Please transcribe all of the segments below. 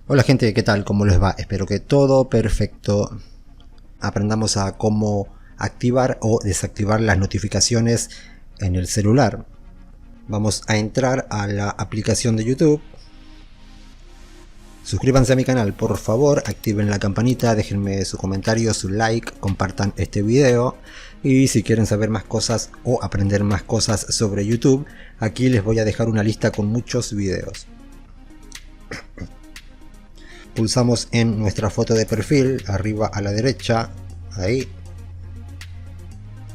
Hola gente, ¿qué tal? ¿Cómo les va? Espero que todo perfecto. Aprendamos a cómo activar o desactivar las notificaciones en el celular. Vamos a entrar a la aplicación de YouTube. Suscríbanse a mi canal, por favor, activen la campanita, déjenme su comentario, su like, compartan este video. Y si quieren saber más cosas o aprender más cosas sobre YouTube, aquí les voy a dejar una lista con muchos videos. Pulsamos en nuestra foto de perfil, arriba a la derecha, ahí.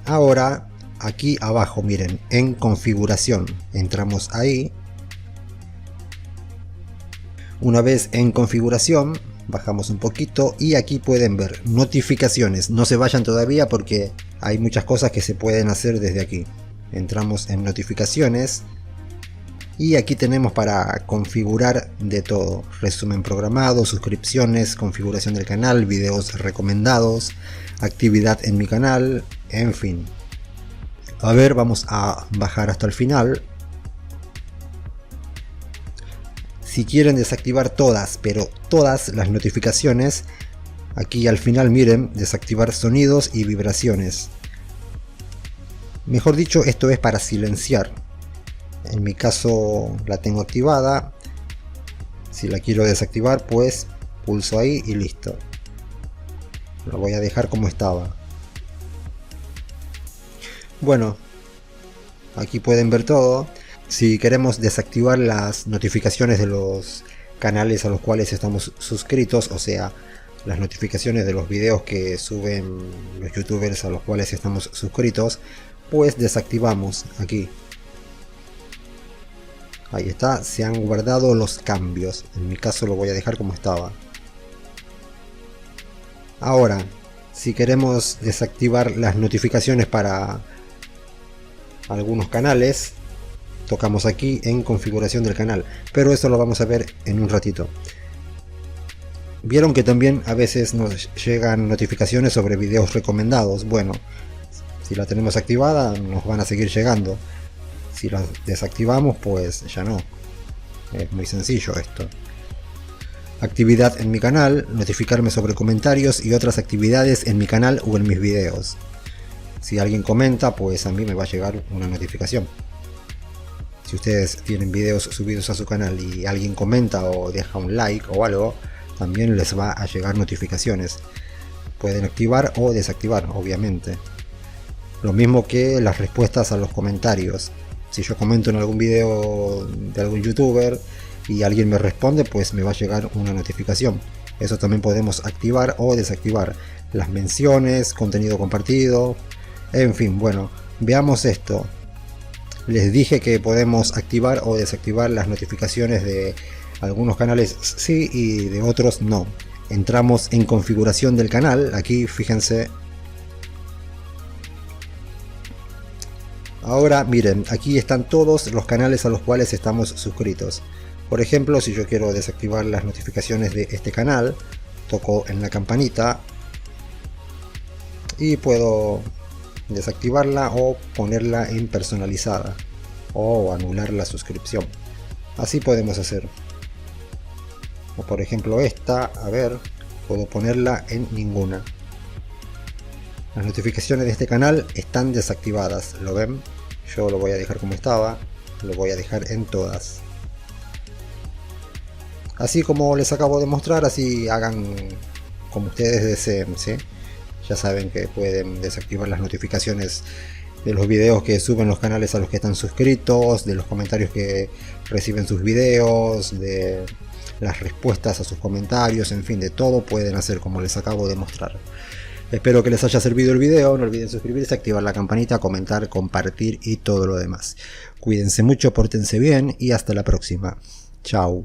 Ahora, aquí abajo, miren, en configuración, entramos ahí. Una vez en configuración, bajamos un poquito y aquí pueden ver notificaciones. No se vayan todavía porque hay muchas cosas que se pueden hacer desde aquí. Entramos en notificaciones. Y aquí tenemos para configurar de todo: resumen programado, suscripciones, configuración del canal, videos recomendados, actividad en mi canal, en fin. A ver, vamos a bajar hasta el final. Si quieren desactivar todas, pero todas las notificaciones, aquí al final miren, desactivar sonidos y vibraciones. Mejor dicho, esto es para silenciar. En mi caso la tengo activada. Si la quiero desactivar, pues pulso ahí y listo. Lo voy a dejar como estaba. Bueno, aquí pueden ver todo. Si queremos desactivar las notificaciones de los canales a los cuales estamos suscritos, o sea, las notificaciones de los videos que suben los youtubers a los cuales estamos suscritos, pues desactivamos aquí. Ahí está, se han guardado los cambios. En mi caso lo voy a dejar como estaba. Ahora, si queremos desactivar las notificaciones para algunos canales, tocamos aquí en configuración del canal. Pero eso lo vamos a ver en un ratito. Vieron que también a veces nos llegan notificaciones sobre videos recomendados. Bueno, si la tenemos activada nos van a seguir llegando. Si las desactivamos, pues ya no. Es muy sencillo esto. Actividad en mi canal, notificarme sobre comentarios y otras actividades en mi canal o en mis videos. Si alguien comenta, pues a mí me va a llegar una notificación. Si ustedes tienen videos subidos a su canal y alguien comenta o deja un like o algo, también les va a llegar notificaciones. Pueden activar o desactivar, obviamente. Lo mismo que las respuestas a los comentarios. Si yo comento en algún video de algún youtuber y alguien me responde, pues me va a llegar una notificación. Eso también podemos activar o desactivar. Las menciones, contenido compartido, en fin, bueno, veamos esto. Les dije que podemos activar o desactivar las notificaciones de algunos canales sí y de otros no. Entramos en configuración del canal, aquí fíjense. Ahora miren, aquí están todos los canales a los cuales estamos suscritos. Por ejemplo, si yo quiero desactivar las notificaciones de este canal, toco en la campanita y puedo desactivarla o ponerla en personalizada o anular la suscripción. Así podemos hacer. O por ejemplo esta, a ver, puedo ponerla en ninguna. Las notificaciones de este canal están desactivadas, ¿lo ven? Yo lo voy a dejar como estaba, lo voy a dejar en todas. Así como les acabo de mostrar, así hagan como ustedes deseen, ¿sí? Ya saben que pueden desactivar las notificaciones de los videos que suben los canales a los que están suscritos, de los comentarios que reciben sus videos, de las respuestas a sus comentarios, en fin, de todo pueden hacer como les acabo de mostrar. Espero que les haya servido el video, no olviden suscribirse, activar la campanita, comentar, compartir y todo lo demás. Cuídense mucho, pórtense bien y hasta la próxima. Chao.